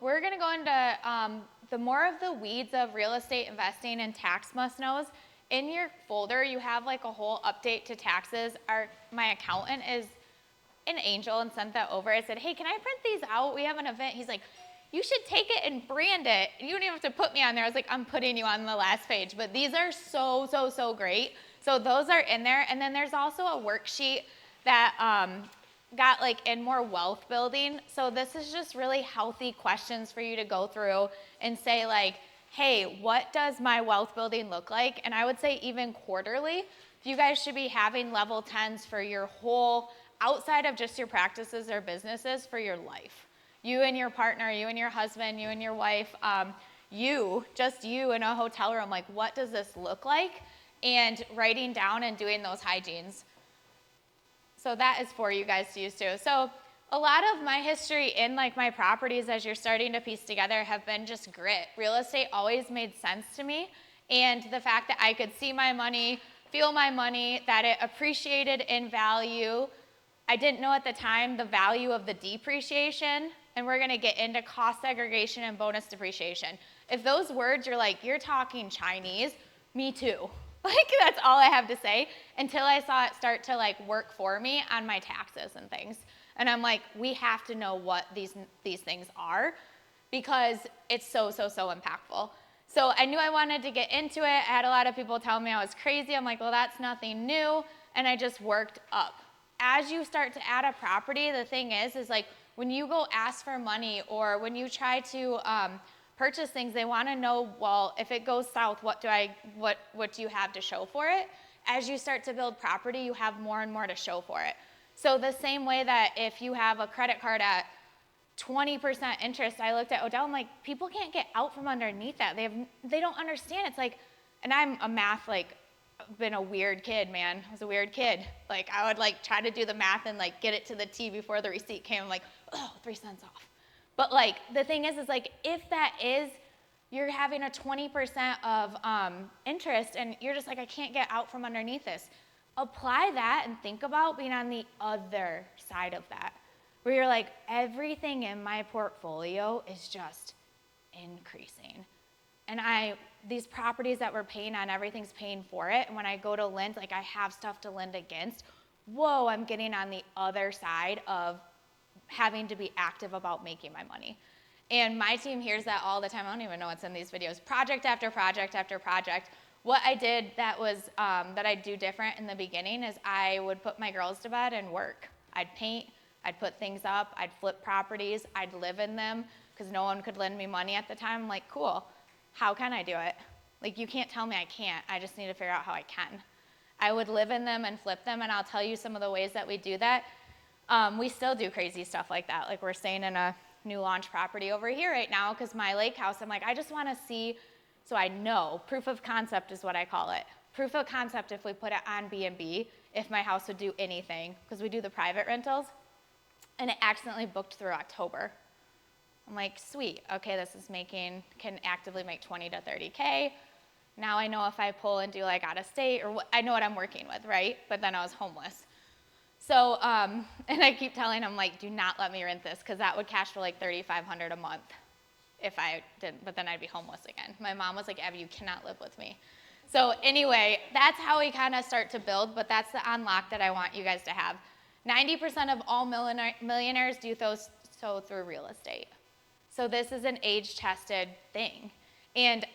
we're going to go into the more of the weeds of real estate investing and tax must-knows. In your folder, you have like a whole update to taxes. My accountant is an angel and sent that over. I said, hey, can I print these out? We have an event. He's like, you should take it and brand it. You don't even have to put me on there. I was like, I'm putting you on the last page. But these are so great. So those are in there. And then there's also a worksheet that got like in more wealth building. So this is just really healthy questions for you to go through and say like, hey, what does my wealth building look like? And I would say even quarterly, you guys should be having level 10s for your whole, outside of just your practices or businesses, for your life. You and your partner, you and your husband, you and your wife, just you in a hotel room, like what does this look like? And writing down and doing those hygienes. So that is for you guys to use too. So a lot of my history in like my properties, as you're starting to piece together, have been just grit. Real estate always made sense to me. And the fact that I could see my money, feel my money, that it appreciated in value. I didn't know at the time the value of the depreciation. And we're gonna get into cost segregation and bonus depreciation. If those words you're like, you're talking Chinese, me too. Like that's all I have to say until I saw it start to like work for me on my taxes and things. And I'm like, we have to know what these things are because it's so impactful. So I knew I wanted to get into it. I had a lot of people tell me I was crazy. I'm like, well, that's nothing new. And I just worked up. As you start to add a property, the thing is like when you go ask for money or when you try to purchase things, they want to know, well, if it goes south, what do you have to show for it? As you start to build property, you have more and more to show for it. So the same way that if you have a credit card at 20% interest, I looked at Odell, I'm like, people can't get out from underneath that. They don't understand. It's like, and I'm a math, like, been a weird kid, man. I was a weird kid. Like, I would like try to do the math and like get it to the T before the receipt came. I'm like, oh, 3 cents off. But like, the thing is like, if that is, you're having a 20% of interest and you're just like, I can't get out from underneath this. Apply that and think about being on the other side of that, where you're like, everything in my portfolio is just increasing. And these properties that we're paying on, everything's paying for it. And when I go to lend, like I have stuff to lend against. Whoa, I'm getting on the other side of having to be active about making my money. And my team hears that all the time. I don't even know what's in these videos. Project after project after project. What I did that was that I'd do different in the beginning is I would put my girls to bed and work. I'd paint, I'd put things up, I'd flip properties, I'd live in them because no one could lend me money at the time. I'm like, cool, how can I do it? Like, you can't tell me I can't. I just need to figure out how I can. I would live in them and flip them, and I'll tell you some of the ways that we do that. We still do crazy stuff like that. Like, we're staying in a new launch property over here right now because my lake house, I'm like, I just want to see, so I know, proof of concept is what I call it. Proof of concept if we put it on B&B, if my house would do anything, because we do the private rentals, and it accidentally booked through October. I'm like, sweet, okay, this is can actively make 20 to 30K. Now I know if I pull and do like out of state, or I know what I'm working with, right? But then I was homeless. So, and I keep telling them, like, do not let me rent this, because that would cash for like $3,500 a month if I didn't, but then I'd be homeless again. My mom was like, Abby, you cannot live with me. So anyway, that's how we kind of start to build, but that's the unlock that I want you guys to have. 90% of all millionaires do so through real estate. So this is an age-tested thing. And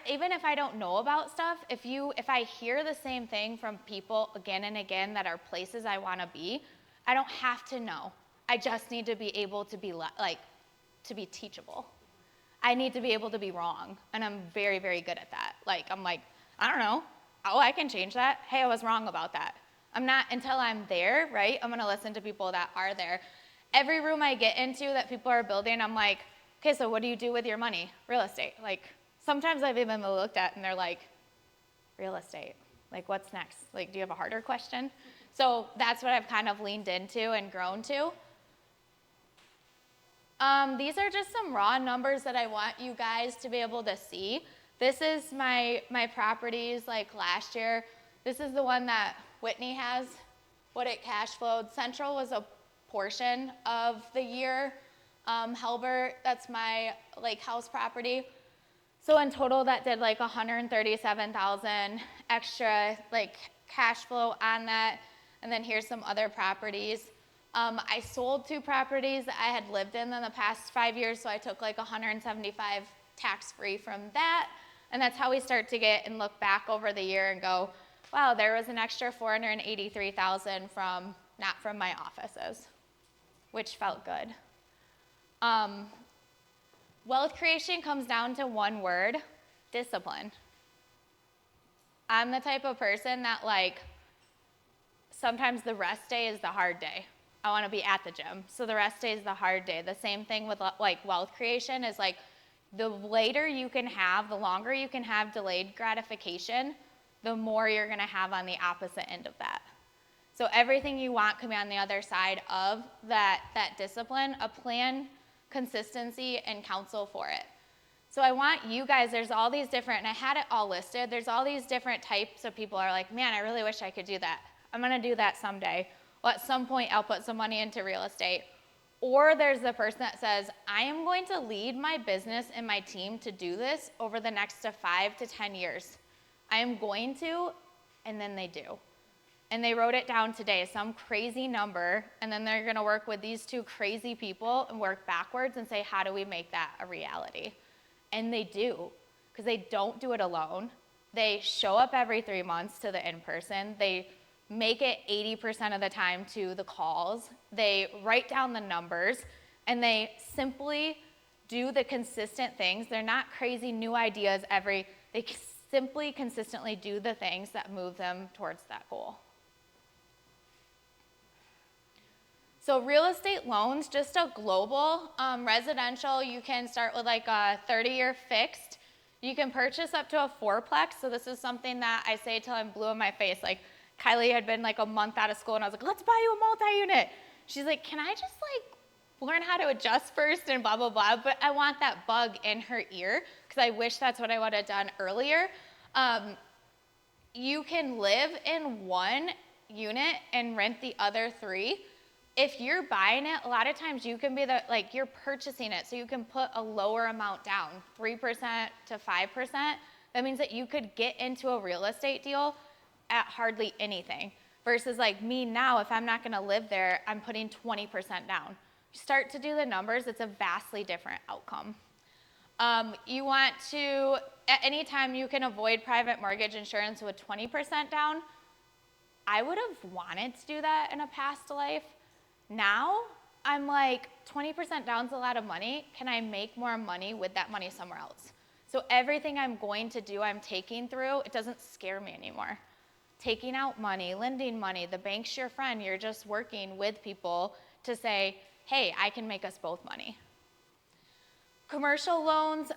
even if I don't know about stuff, if I hear the same thing from people again and again that are places I want to be, I don't have to know. I just need to be able to be to be teachable. I need to be able to be wrong, and I'm very, very good at that. Like, I'm like, I don't know. Oh, I can change that. Hey, I was wrong about that. I'm not, until I'm there, right? I'm gonna listen to people that are there. Every room I get into that people are building, I'm like, okay, so what do you do with your money? Real estate. Like, sometimes I've even been looked at and they're like, real estate. Like, what's next? Like, do you have a harder question? So that's what I've kind of leaned into and grown to. These are just some raw numbers that I want you guys to be able to see. This is my properties like last year. This is the one that Whitney has, what it cash flowed. Central was a portion of the year. Halbert, that's my lake house property. So in total, that did like 137,000 extra like cash flow on that. And then here's some other properties. I sold 2 properties that I had lived in the past 5 years, so I took like 175 tax-free from that. And that's how we start to get and look back over the year and go, wow, there was an extra 483,000 from not from my offices, which felt good. Wealth creation comes down to one word: discipline. I'm the type of person that like sometimes the rest day is the hard day. I want to be at the gym, so the rest day is the hard day. The same thing with like wealth creation is like the later you can have, the longer you can have delayed gratification, the more you're going to have on the opposite end of that. So everything you want can be on the other side of that discipline, a plan, consistency, and counsel for it. So I want you guys, there's all these different, and I had it all listed, there's all these different types of people are like, man, I really wish I could do that. I'm gonna do that someday. Well, at some point I'll put some money into real estate. Or there's the person that says, I am going to lead my business and my team to do this over the next 5 to 10 years. I am going to, and then they do. And they wrote it down today, some crazy number, and then they're gonna work with these 2 crazy people and work backwards and say, how do we make that a reality? And they do, because they don't do it alone. They show up every 3 months to the in-person. They make it 80% of the time to the calls. They write down the numbers, and they simply do the consistent things. They're not crazy new ideas they simply consistently do the things that move them towards that goal. So real estate loans, just a global, residential, you can start with like a 30-year fixed. You can purchase up to a 4-plex. So this is something that I say till I'm blue in my face. Like Kylie had been like a month out of school and I was like, let's buy you a multi-unit. She's like, can I just like learn how to adjust first and blah, blah, blah. But I want that bug in her ear because I wish that's what I would have done earlier. You can live in 1 unit and rent the other 3. If you're buying it, a lot of times you can be you're purchasing it, so you can put a lower amount down, 3% to 5%. That means that you could get into a real estate deal at hardly anything. Versus like me now, if I'm not gonna live there, I'm putting 20% down. Start to do the numbers, it's a vastly different outcome. You want to, at any time you can avoid private mortgage insurance with 20% down. I would have wanted to do that in a past life. Now, I'm like, 20% down is a lot of money. Can I make more money with that money somewhere else? So everything I'm going to do, I'm taking through, it doesn't scare me anymore. Taking out money, lending money, the bank's your friend. You're just working with people to say, hey, I can make us both money. Commercial loans,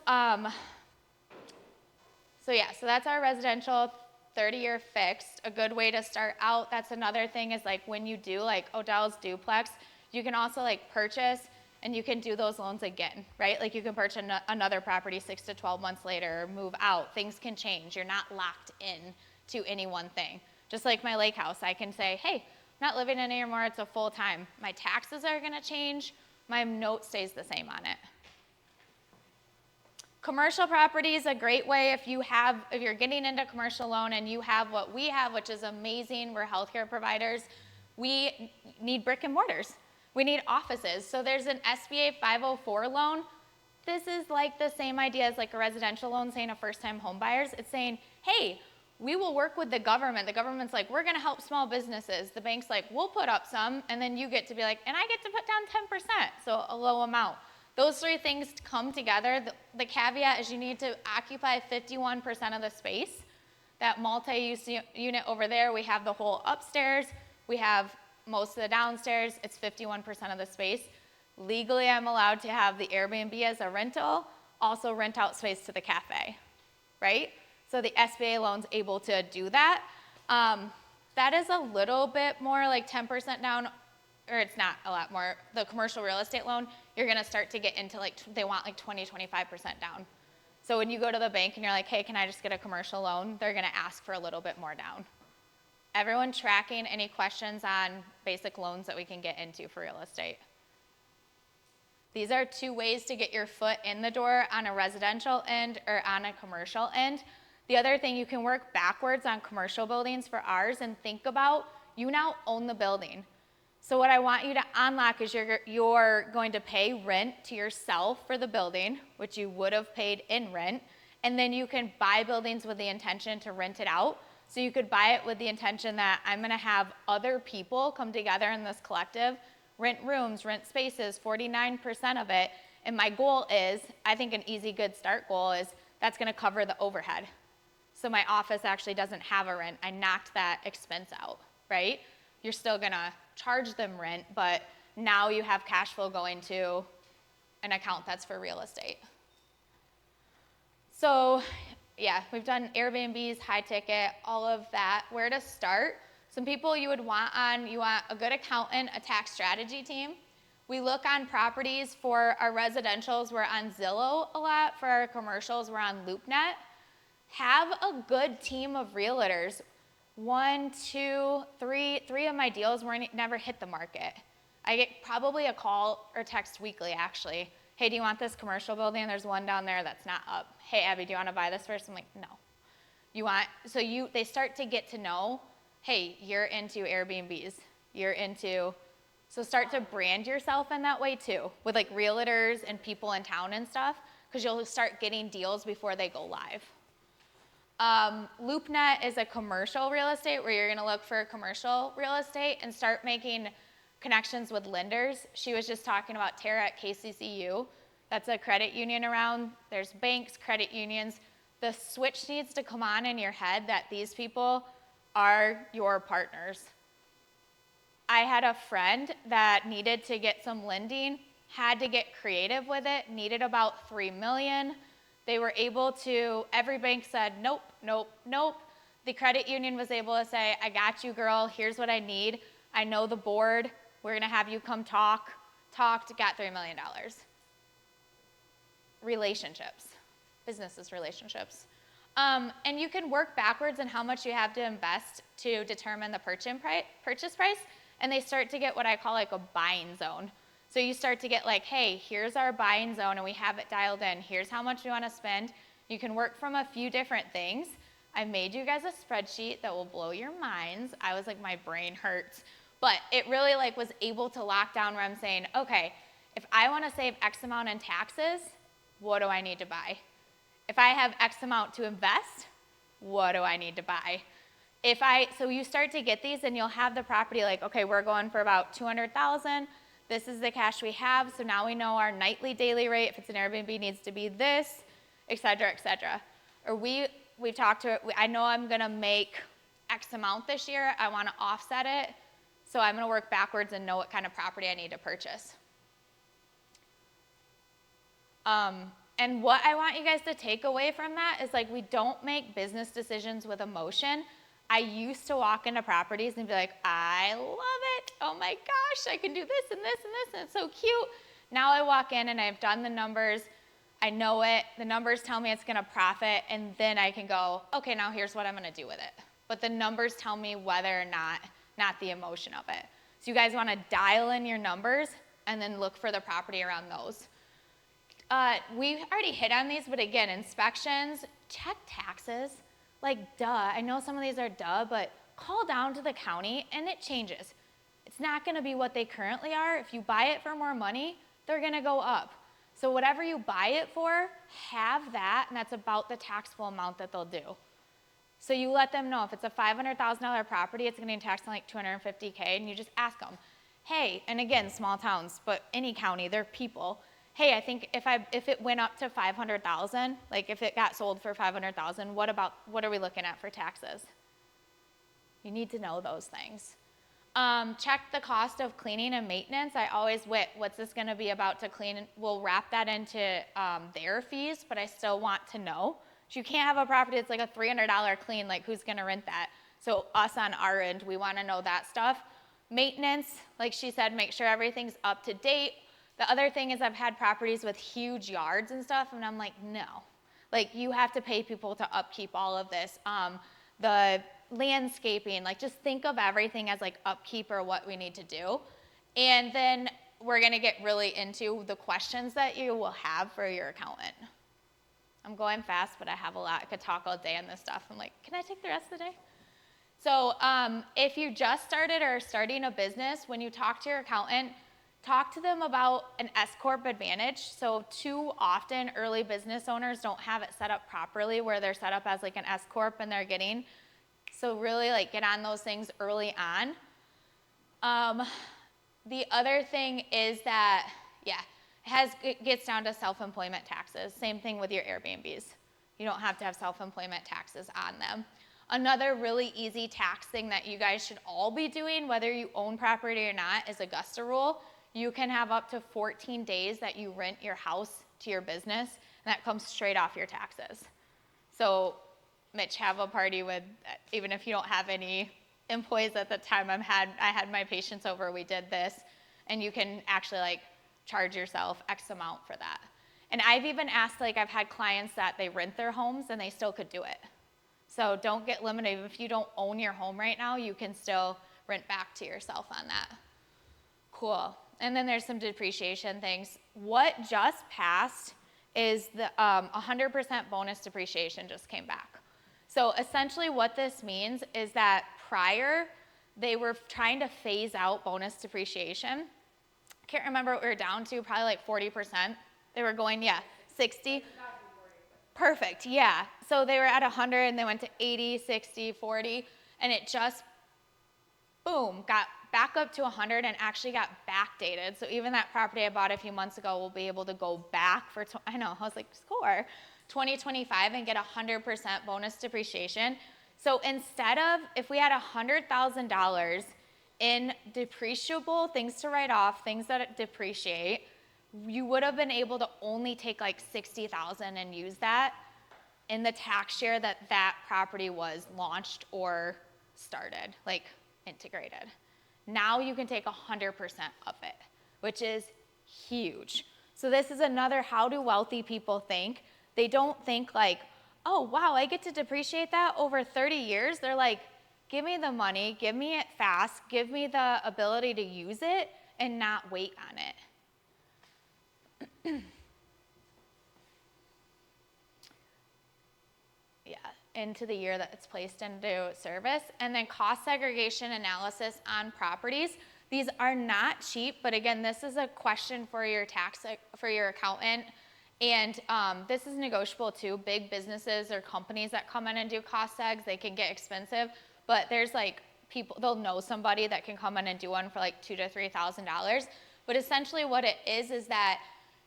so that's our residential 30-year fixed. A good way to start out, that's another thing is like when you do like Odell's duplex, you can also like purchase and you can do those loans again, right? Like you can purchase another property 6 to 12 months later, or move out. Things can change. You're not locked in to any one thing. Just like my lake house, I can say, hey, I'm not living in it anymore, it's a full time. My taxes are gonna change, my note stays the same on it. Commercial property is a great way if you're getting into commercial loan and you have what we have, which is amazing. We're healthcare providers. We need brick and mortars. We need offices. So there's an SBA 504 loan. This is like the same idea as like a residential loan saying a first-time home buyers. It's saying, hey, we will work with the government. The government's like, we're gonna help small businesses. The bank's like, we'll put up some, and then you get to be like, and I get to put down 10%, so a low amount. Those 3 things come together. The caveat is you need to occupy 51% of the space. That multi-use unit over there, we have the whole upstairs, we have most of the downstairs, it's 51% of the space. Legally, I'm allowed to have the Airbnb as a rental, also rent out space to the cafe, right? So the SBA loan's able to do that. That is a little bit more like 10% down, or it's not a lot more. The commercial real estate loan, you're gonna start to get into like, they want like 20, 25% down. So when you go to the bank and you're like, hey, can I just get a commercial loan? They're gonna ask for a little bit more down. Everyone tracking any questions on basic loans that we can get into for real estate? These are two ways to get your foot in the door on a residential end or on a commercial end. The other thing, you can work backwards on commercial buildings for ours and think about, you now own the building. So what I want you to unlock is you're going to pay rent to yourself for the building, which you would have paid in rent, and then you can buy buildings with the intention to rent it out. So you could buy it with the intention that I'm gonna have other people come together in this collective, rent rooms, rent spaces, 49% of it, and my goal is, I think an easy good start goal is, that's gonna cover the overhead. So my office actually doesn't have a rent. I knocked that expense out, right? You're still gonna charge them rent, but now you have cash flow going to an account that's for real estate. So yeah, we've done Airbnbs, high ticket, all of that. Where to start? Some people you would want you want a good accountant, a tax strategy team. We look on properties. For our residentials, we're on Zillow a lot. For our commercials, we're on LoopNet. Have a good team of realtors. 1, 2, 3 of my deals never hit the market. I get probably a call or text weekly, actually. Hey, do you want this commercial building? There's one down there that's not up. Hey, Abby, do you want to buy this first? I'm like, no. They start to get to know, hey, you're into Airbnbs. So start to brand yourself in that way too, with like realtors and people in town and stuff, because you'll start getting deals before they go live. LoopNet is a commercial real estate where you're going to look for commercial real estate and start making connections with lenders. She was just talking about Tara at KCCU. That's a credit union around. There's banks, credit unions. The switch needs to come on in your head that these people are your partners. I had a friend that needed to get some lending, had to get creative with it, needed about $3 million. They were able to, every bank said, nope, nope, nope. The credit union was able to say, I got you, girl, here's what I need. I know the board, we're gonna have you come talked, got $3 million. Relationships, businesses relationships. And you can work backwards on how much you have to invest to determine the purchase price, and they start to get what I call like a buying zone. So you start to get like, hey, here's our buying zone and we have it dialed in. Here's how much we want to spend. You can work from a few different things. I made you guys a spreadsheet that will blow your minds. I was like, my brain hurts. But it really like was able to lock down where I'm saying, okay, if I want to save X amount in taxes, what do I need to buy? If I have X amount to invest, what do I need to buy? So you start to get these and you'll have the property like, okay, we're going for about $200,000. This is the cash we have, so now we know our nightly, daily rate, if it's an Airbnb, needs to be this, et cetera, et cetera. Or we've talked to it, I know I'm gonna make X amount this year, I wanna offset it, so I'm gonna work backwards and know what kind of property I need to purchase. And what I want you guys to take away from that is like, we don't make business decisions with emotion. I used to walk into properties and be like, I love it. Oh my gosh, I can do this and this and this, and it's so cute. Now I walk in and I've done the numbers. I know it. The numbers tell me it's going to profit, and then I can go, okay, now here's what I'm going to do with it. But the numbers tell me whether or not the emotion of it. So you guys want to dial in your numbers and then look for the property around those. We already hit on these, but again, inspections, check taxes. Like, duh, I know some of these are duh, but call down to the county and it changes. It's not gonna be what they currently are. If you buy it for more money, they're gonna go up. So whatever you buy it for, have that, and that's about the taxable amount that they'll do. So you let them know if it's a $500,000 property, it's gonna be taxed on like $250K, and you just ask them, hey, and again, small towns, but any county, they're people. Hey, I think if it went up to 500,000, like if it got sold for 500,000, what are we looking at for taxes? You need to know those things. Check the cost of cleaning and maintenance. I always what's this gonna be about to clean? We'll wrap that into their fees, but I still want to know. So you can't have a property that's like a $300 clean, like who's gonna rent that? So us on our end, we wanna know that stuff. Maintenance, like she said, make sure everything's up to date. The other thing is I've had properties with huge yards and stuff, and I'm like, no. Like, you have to pay people to upkeep all of this. The landscaping, like just think of everything as like upkeep or what we need to do. And then we're gonna get really into the questions that you will have for your accountant. I'm going fast, but I have a lot. I could talk all day on this stuff. I'm like, can I take the rest of the day? So if you just started or starting a business, when you talk to your accountant, talk to them about an S-Corp advantage. So too often, early business owners don't have it set up properly where they're set up as like an S-Corp and they're getting. So really like get on those things early on. The other thing is that, it gets down to self-employment taxes. Same thing with your Airbnbs. You don't have to have self-employment taxes on them. Another really easy tax thing that you guys should all be doing, whether you own property or not, is Augusta rule. You can have up to 14 days that you rent your house to your business, and that comes straight off your taxes. So, Mitch, have a party with, even if you don't have any employees at the time, I had my patients over, we did this, and you can actually like charge yourself X amount for that. And I've even asked, like I've had clients that they rent their homes and they still could do it. So don't get limited. If you don't own your home right now, you can still rent back to yourself on that. Cool. And then there's some depreciation things. What just passed is the 100% bonus depreciation just came back. So essentially what this means is that prior, they were trying to phase out bonus depreciation. Can't remember what we were down to, probably like 40%. They were going, 60. Perfect, yeah. So they were at 100 and they went to 80, 60, 40, and it just, boom, got back up to 100 and actually got backdated. So even that property I bought a few months ago will be able to go back for, I was like, score, 2025 and get 100% bonus depreciation. So instead of, if we had $100,000 in depreciable, things to write off, things that depreciate, you would have been able to only take like 60,000 and use that in the tax year that that property was launched or started, like integrated. Now you can take 100% of it, which is huge. So this is another, how do wealthy people think? They don't think like, oh wow, I get to depreciate that over 30 years. They're like, give me the money, give me it fast, give me the ability to use it and not wait on it. Into the year that it's placed into service. And then cost segregation analysis on properties. These are not cheap, but again, this is a question for your for your accountant. And this is negotiable too. Big businesses or companies that come in and do cost segs, they can get expensive, but there's like people, they'll know somebody that can come in and do one for like $2,000 to $3,000. But essentially what it is that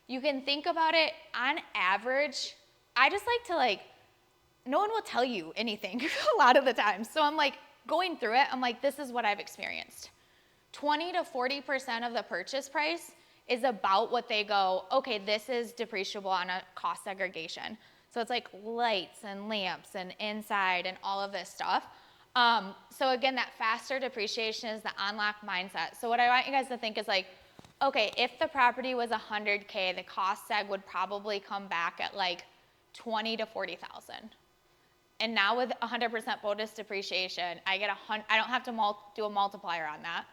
you can think about it on average. I just like to no one will tell you anything a lot of the time. So I'm like going through it, I'm like, this is what I've experienced. 20 to 40% of the purchase price is about what they go, okay, this is depreciable on a cost segregation. So it's like lights and lamps and inside and all of this stuff. So again, that faster depreciation is the unlock mindset. So what I want you guys to think is like, okay, if the property was $100K, the cost seg would probably come back at like 20 to 40,000. And now with 100% bonus depreciation, I don't have to do a multiplier on that,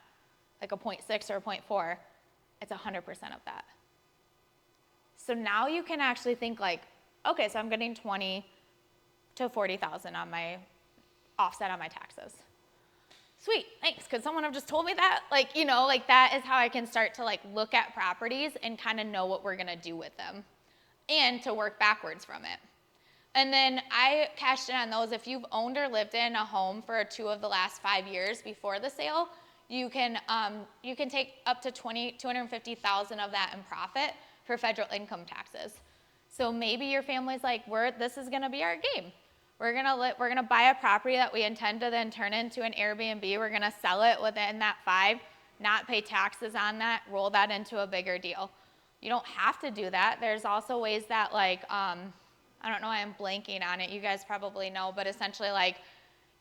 like a 0.6 or a 0.4. It's 100% of that. So now you can actually think like, okay, so I'm getting 20 to 40,000 on my offset on my taxes. Sweet, thanks. Could someone have just told me that? Like that is how I can start to look at properties and kind of know what we're gonna do with them and to work backwards from it. And then I cashed in on those. If you've owned or lived in a home for 2 of the last 5 years before the sale, you can take up to $250,000 of that in profit for federal income taxes. So maybe your family's like, this is gonna be our game. We're gonna buy a property that we intend to then turn into an Airbnb. We're gonna sell it within that 5, not pay taxes on that, roll that into a bigger deal. You don't have to do that. There's also ways that I don't know why I'm blanking on it. You guys probably know, but essentially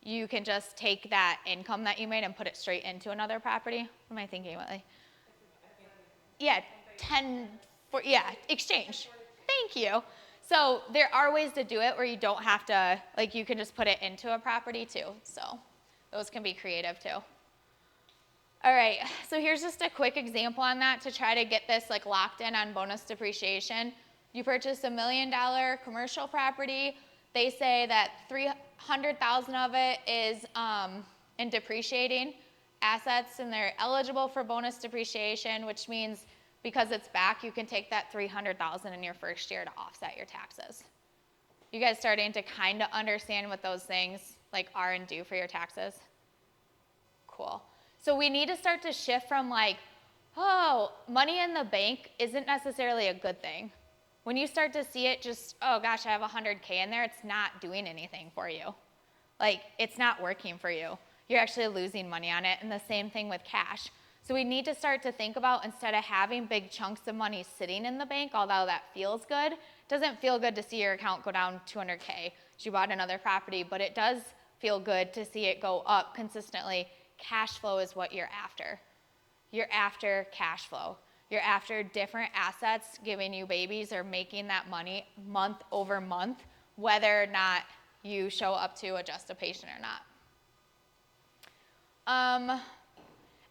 you can just take that income that you made and put it straight into another property. What am I thinking about? Exchange. Thank you. So there are ways to do it where you don't have to, you can just put it into a property too. So those can be creative too. All right, so here's just a quick example on that to try to get this like locked in on bonus depreciation. You purchase $1 million commercial property. They say that 300,000 of it is in depreciating assets, and they're eligible for bonus depreciation, which means because it's back, you can take that 300,000 in your first year to offset your taxes. You guys starting to kind of understand what those things like are and do for your taxes? Cool. So we need to start to shift from like, oh, money in the bank isn't necessarily a good thing. When you start to see it just, oh gosh, I have 100K in there, it's not doing anything for you. Like, it's not working for you. You're actually losing money on it, and the same thing with cash. So we need to start to think about, instead of having big chunks of money sitting in the bank, although that feels good, it doesn't feel good to see your account go down 200K. You bought another property, but it does feel good to see it go up consistently. Cash flow is what you're after. You're after cash flow. You're after different assets giving you babies or making that money month over month, whether or not you show up to adjust a patient or not.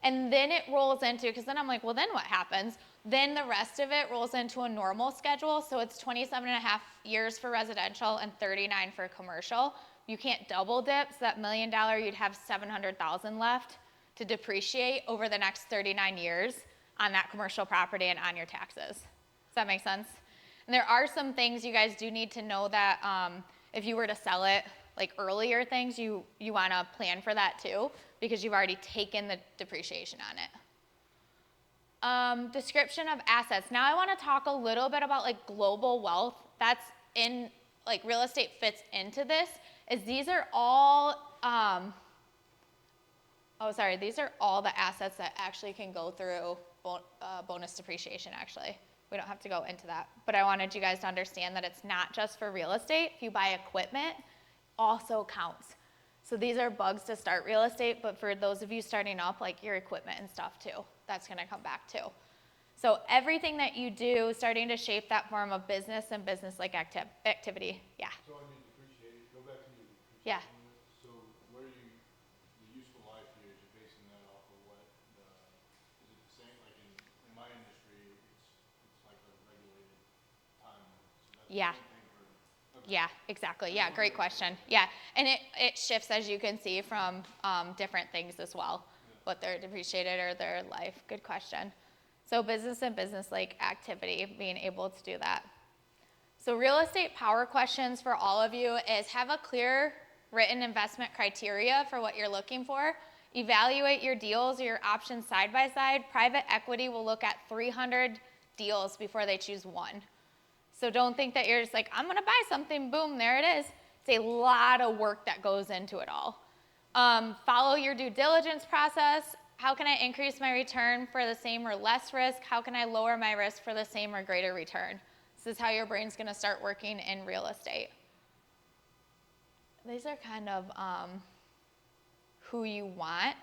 And then it rolls into, because then I'm like, well, then what happens? Then the rest of it rolls into a normal schedule. So it's 27 and a half years for residential and 39 for commercial. You can't double dip, so that $1 million, you'd have 700,000 left to depreciate over the next 39 years on that commercial property and on your taxes. Does that make sense? And there are some things you guys do need to know that if you were to sell it, like earlier things, you want to plan for that too, because you've already taken the depreciation on it. Description of assets. Now I want to talk a little bit about like global wealth. That's in, like real estate fits into this, is these are all, these are all the assets that actually can go through bonus depreciation actually. We don't have to go into that, but I wanted you guys to understand that it's not just for real estate. If you buy equipment, also counts. So these are bugs to start real estate, but for those of you starting up, like your equipment and stuff too, that's gonna come back too. So everything that you do starting to shape that form of business and business-like activity. Yeah. So on your depreciation, go back to your depreciation. Yeah. So where you, the useful life here, is you're basing that off of what, is it the same, like in my industry, it's like a regulated time limit. So that's Yeah. the same thing for, okay. Yeah, exactly. Yeah, great question. Yeah, and it shifts, as you can see, from different things as well, what they're depreciated or their life. Good question. So business and business-like activity, being able to do that. So real estate power questions for all of you is have a clear written investment criteria for what you're looking for. Evaluate your deals or your options side by side. Private equity will look at 300 deals before they choose one. So don't think that you're just like, I'm gonna buy something, boom, there it is. It's a lot of work that goes into it all. Follow your due diligence process. How can I increase my return for the same or less risk? How can I lower my risk for the same or greater return? This is how your brain's gonna start working in real estate. These are kind of who you want.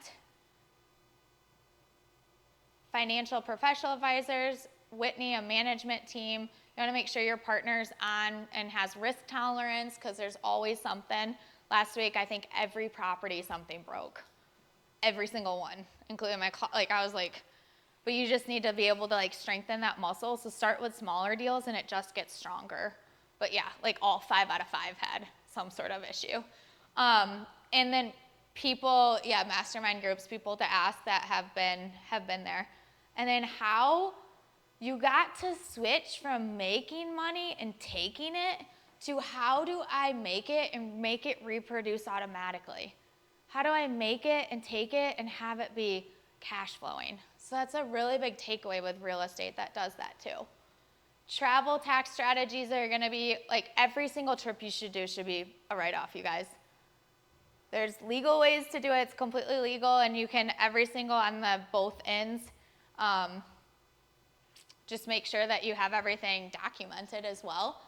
Financial professional advisors, Whitney, a management team. You wanna make sure your partner's on and has risk tolerance, because there's always something. Last week, I think every property, something broke. Every single one, including my, I was like, but you just need to be able to like strengthen that muscle. So start with smaller deals and it just gets stronger. But yeah, like all 5 out of 5 had some sort of issue. And then people, mastermind groups, people to ask that have been there. And then how you got to switch from making money and taking it to how do I make it and make it reproduce automatically? How do I make it and take it and have it be cash flowing? So that's a really big takeaway with real estate that does that too. Travel tax strategies are gonna be, like every single trip you should do should be a write-off, you guys. There's legal ways to do it, it's completely legal, and you can, every single on the both ends, just make sure that you have everything documented as well.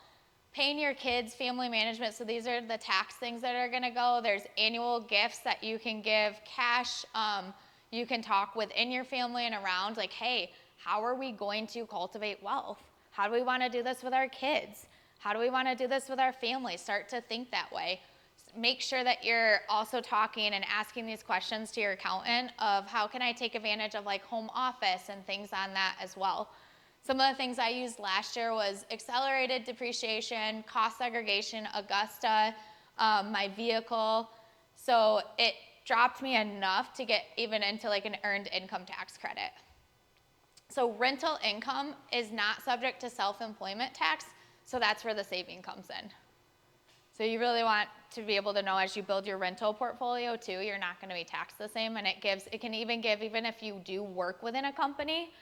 Paying your kids, family management, so these are the tax things that are gonna go. There's annual gifts that you can give, cash. You can talk within your family and around, like, hey, how are we going to cultivate wealth? How do we wanna do this with our kids? How do we wanna do this with our family? Start to think that way. make sure that you're also talking and asking these questions to your accountant of how can I take advantage of like home office and things on that as well. Some of the things I used last year was accelerated depreciation, cost segregation, Augusta, my vehicle. So it dropped me enough to get even into like an earned income tax credit. So rental income is not subject to self-employment tax, so that's where the saving comes in. So you really want to be able to know as you build your rental portfolio too, you're not going to be taxed the same, and it can even give, even if you do work within a company,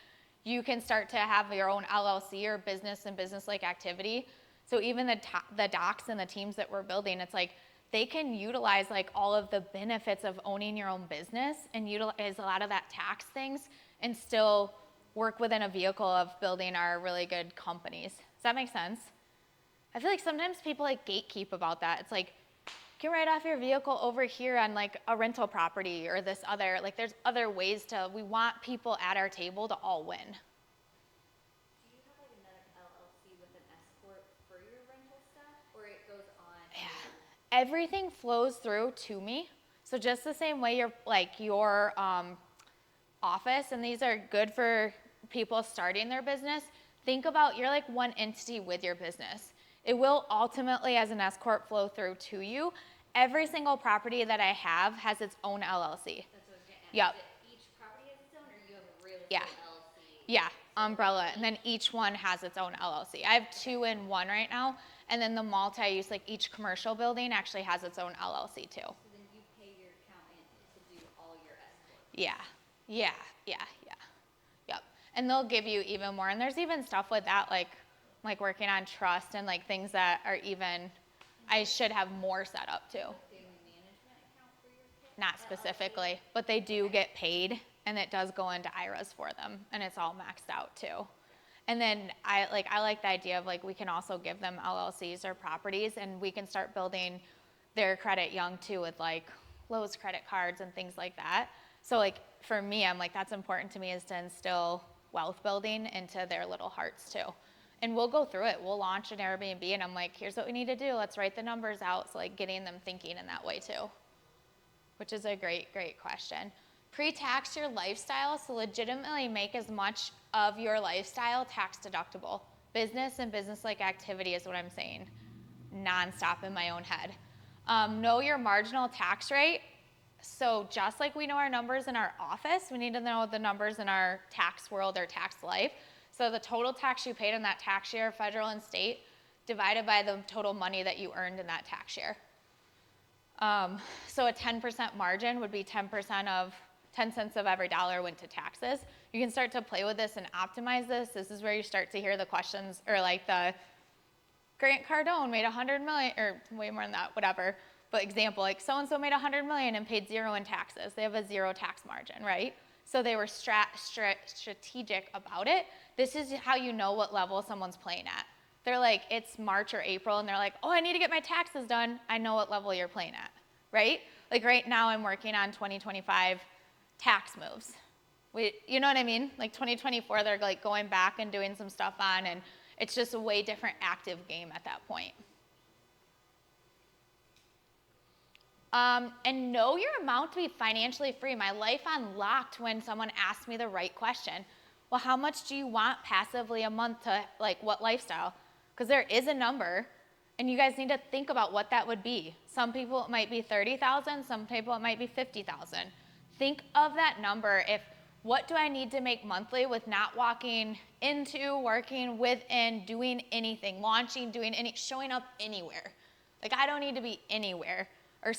you can start to have your own LLC or business and business-like activity. So even the docs and the teams that we're building, it's like they can utilize like all of the benefits of owning your own business and utilize a lot of that tax things and still work within a vehicle of building our really good companies. Does that make sense? I feel like sometimes people like gatekeep about that. It's like, you can write off your vehicle over here on like a rental property or this other, like there's other ways we want people at our table to all win. Do you have like another LLC with an S corp for your rental stuff, or it goes on? Yeah. Everything flows through to me. So just the same way your office, and these are good for people starting their business, think about you're like one entity with your business. It will ultimately, as an S corp, flow through to you. Every single property that I have has its own LLC. That's what I was gonna ask. Yep. Is it each property has its own, or you have a real estate Yeah. LLC? Yeah, umbrella, and then each one has its own LLC. I have 2 in one right now, and then the multi-use, like each commercial building actually has its own LLC too. So then you pay your accountant to do all your S corp. Yeah. Yep. And they'll give you even more, and there's even stuff with that, like working on trust and like things that are even, I should have more set up too. Family management account for your kid? Not specifically, but they do get paid, and it does go into IRAs for them, and it's all maxed out too. And then I like the idea of like we can also give them LLCs or properties, and we can start building their credit young too with like Lowe's credit cards and things like that. So like for me, I'm like that's important to me is to instill wealth building into their little hearts too. And we'll go through it. We'll launch an Airbnb, and I'm like, here's what we need to do. Let's write the numbers out. So like getting them thinking in that way too, which is a great question. Pre-tax your lifestyle, so legitimately make as much of your lifestyle tax deductible. Business and business-like activity is what I'm saying, nonstop in my own head. Know your marginal tax rate. So just like we know our numbers in our office, we need to know the numbers in our tax world or tax life. So the total tax you paid in that tax year, federal and state, divided by the total money that you earned in that tax year. So a 10% margin would be 10% of 10 cents of every dollar went to taxes. You can start to play with this and optimize this. This is where you start to hear the questions, or like the Grant Cardone made 100 million, or way more than that, whatever. But example, like so-and-so made 100 million and paid 0 in taxes. They have a 0 tax margin, right? So they were strategic about it. This is how you know what level someone's playing at. They're like, it's March or April, and they're like, oh, I need to get my taxes done. I know what level you're playing at, right? Like right now I'm working on 2025 tax moves. You know what I mean? Like 2024, they're like going back and doing some stuff on, and it's just a way different active game at that point. And know your amount to be financially free. My life unlocked when someone asked me the right question. Well, how much do you want passively a month to, like, what lifestyle? Because there is a number, and you guys need to think about what that would be. Some people it might be 30,000, some people it might be 50,000. Think of that number. What do I need to make monthly with not walking into, working within, doing anything, launching, showing up anywhere. Like I don't need to be anywhere or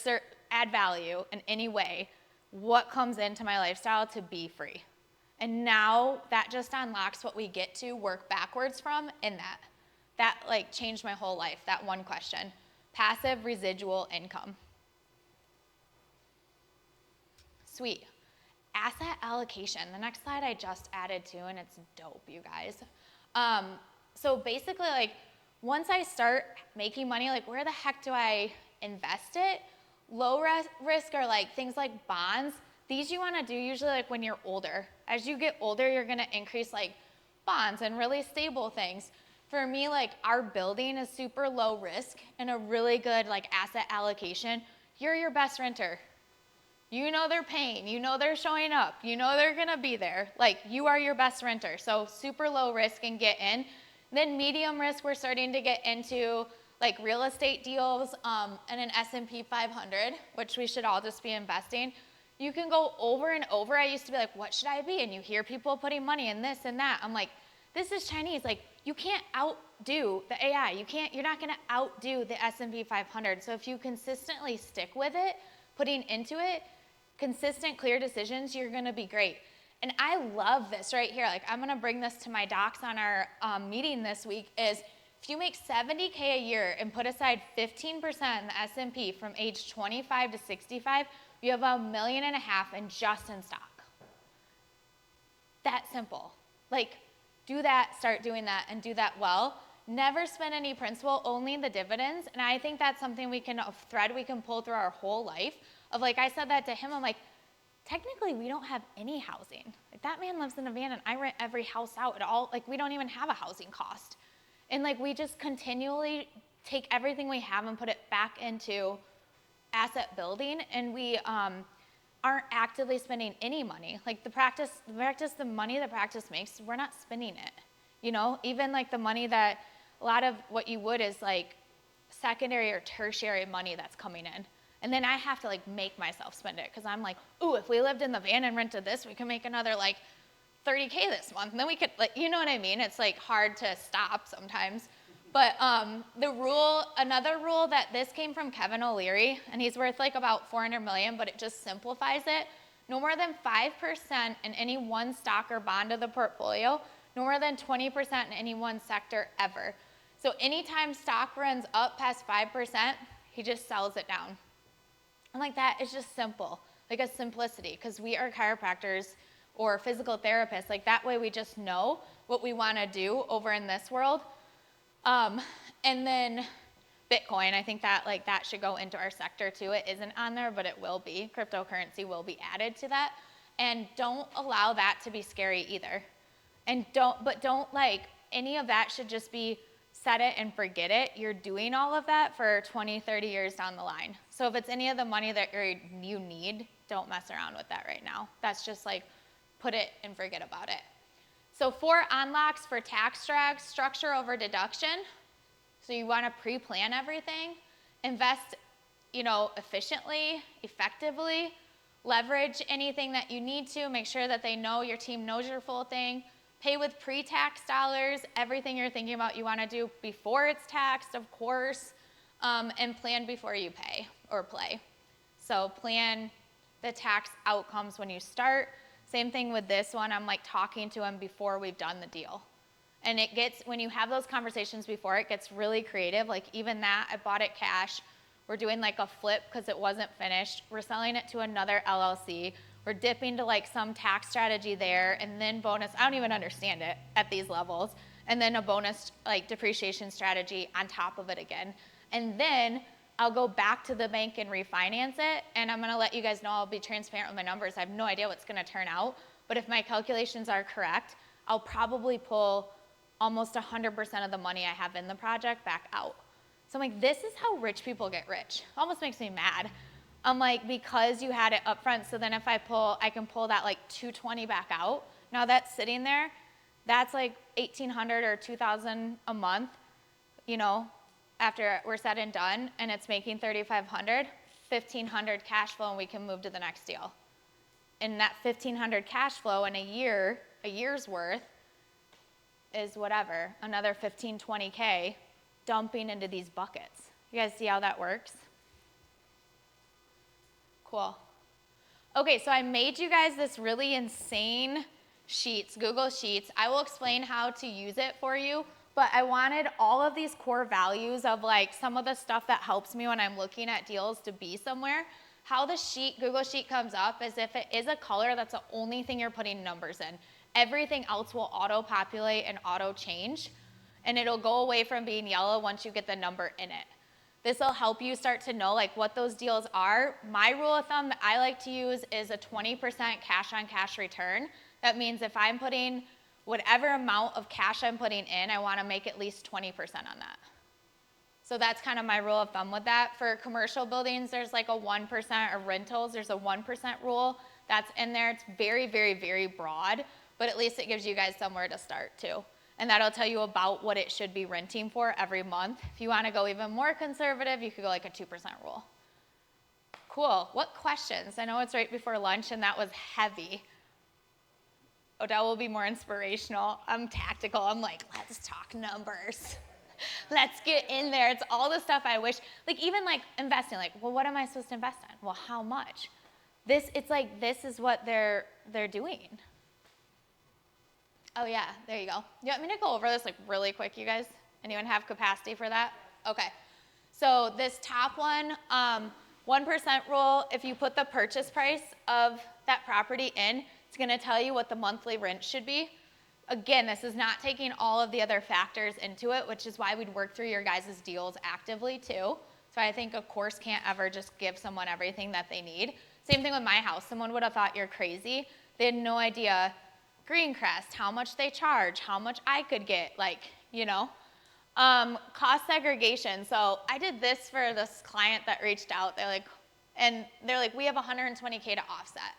add value in any way. What comes into my lifestyle to be free? And now that just unlocks what we get to work backwards from in that. That like changed my whole life, that one question. Passive residual income. Sweet. Asset allocation. The next slide I just added to, and it's dope, you guys. So basically, like, once I start making money, like, where the heck do I invest it? Low risk are like things like bonds. These you want to do usually like when you're older. As you get older, you're going to increase like bonds and really stable things. For me, like our building is super low risk and a really good like asset allocation. You're your best renter. You know they're paying, you know they're showing up, you know they're gonna be there. Like you are your best renter. So super low risk and get in. Then medium risk, we're starting to get into like real estate deals and an S&P 500, which we should all just be investing. You can go over and over. I used to be like, what should I be? And you hear people putting money in this and that. I'm like, this is Chinese. Like you can't outdo the AI. You're not gonna outdo the S&P 500. So if you consistently stick with it, putting into it, consistent, clear decisions, you're gonna be great. And I love this right here. Like I'm gonna bring this to my docs on our meeting this week is if you make $70K a year and put aside 15% in the S&P from age 25 to 65, you have $1.5 million in just in stock. That simple. Like do that, start doing that and do that well. Never spend any principal, only the dividends. And I think that's something a thread we can pull through our whole life. Of like, I said that to him, I'm like, technically we don't have any housing. Like that man lives in a van and I rent every house out at all. Like we don't even have a housing cost. And like we just continually take everything we have and put it back into asset building, and we aren't actively spending any money. Like the money the practice makes, we're not spending it. You know, even like the money that a lot of what you would is like secondary or tertiary money that's coming in. And then I have to like make myself spend it because I'm like, ooh, if we lived in the van and rented this, we could make another like $30K this month. And then we could, like, you know what I mean? It's like hard to stop sometimes. But another rule that this came from Kevin O'Leary, and he's worth like about 400 million, but it just simplifies it. No more than 5% in any one stock or bond of the portfolio, no more than 20% in any one sector ever. So anytime stock runs up past 5%, he just sells it down. And like that, it's just simple, like a simplicity, because we are chiropractors or physical therapists. Like that way we just know what we want to do over in this world. And then Bitcoin, I think that like that should go into our sector too. It isn't on there, but it will be. Cryptocurrency will be added to that. And don't allow that to be scary either. And don't like, any of that should just be set it and forget it. You're doing all of that for 20, 30 years down the line. So if it's any of the money that you need, don't mess around with that right now. That's just like, put it and forget about it. So 4 unlocks for tax drag, structure over deduction. So you want to pre-plan everything, invest, efficiently, effectively, leverage anything that you need to, make sure that your team knows your full thing, pay with pre-tax dollars, everything you're thinking about you want to do before it's taxed, of course, and plan before you pay or play. So plan the tax outcomes when you start. Same thing with this one, I'm like talking to them before we've done the deal. And when you have those conversations before, it gets really creative. Like even that, I bought it cash. We're doing like a flip because it wasn't finished. We're selling it to another LLC. We're dipping to like some tax strategy there, and then bonus, I don't even understand it at these levels. And then a bonus like depreciation strategy on top of it again. And then I'll go back to the bank and refinance it, and I'm gonna let you guys know, I'll be transparent with my numbers. I have no idea what's gonna turn out, but if my calculations are correct, I'll probably pull almost 100% of the money I have in the project back out. So I'm like, this is how rich people get rich. Almost makes me mad. I'm like, because you had it up front, so then if I can pull that like 220 back out. Now that's sitting there, that's like 1,800 or 2,000 a month, after we're said and done, and it's making 3,500, 1,500 cash flow, and we can move to the next deal. And that 1,500 cash flow in a year's worth is whatever, another 15, 20K dumping into these buckets. You guys see how that works? Cool. Okay, so I made you guys this really insane sheets, Google Sheets. I will explain how to use it for you, but I wanted all of these core values of like some of the stuff that helps me when I'm looking at deals to be somewhere. How the Google Sheet comes up is if it is a color, that's the only thing you're putting numbers in. Everything else will auto-populate and auto-change, and it'll go away from being yellow once you get the number in it. This will help you start to know like what those deals are. My rule of thumb that I like to use is a 20% cash on cash return. That means if I'm putting whatever amount of cash I'm putting in, I want to make at least 20% on that. So that's kind of my rule of thumb with that. For commercial buildings, there's like a 1%, or rentals, there's a 1% rule that's in there. It's very, very, very broad, but at least it gives you guys somewhere to start too. And that'll tell you about what it should be renting for every month. If you want to go even more conservative, you could go like a 2% rule. Cool. What questions? I know it's right before lunch and that was heavy. Odell will be more inspirational. I'm tactical. I'm like, let's talk numbers. Let's get in there. It's all the stuff I wish, like even like investing, like, well, what am I supposed to invest in? Well, how much? It's like, this is what they're doing. Oh yeah, there you go. You want me to go over this like really quick, you guys? Anyone have capacity for that? Okay. So this top one, 1% rule, if you put the purchase price of that property in, it's gonna tell you what the monthly rent should be. Again, this is not taking all of the other factors into it, which is why we'd work through your guys' deals actively too. So I think a course can't ever just give someone everything that they need. Same thing with my house. Someone would have thought you're crazy. They had no idea Greencrest, how much they charge, how much I could get, like, you know. Cost segregation. So I did this for this client that reached out. They're like, we have 120K to offset.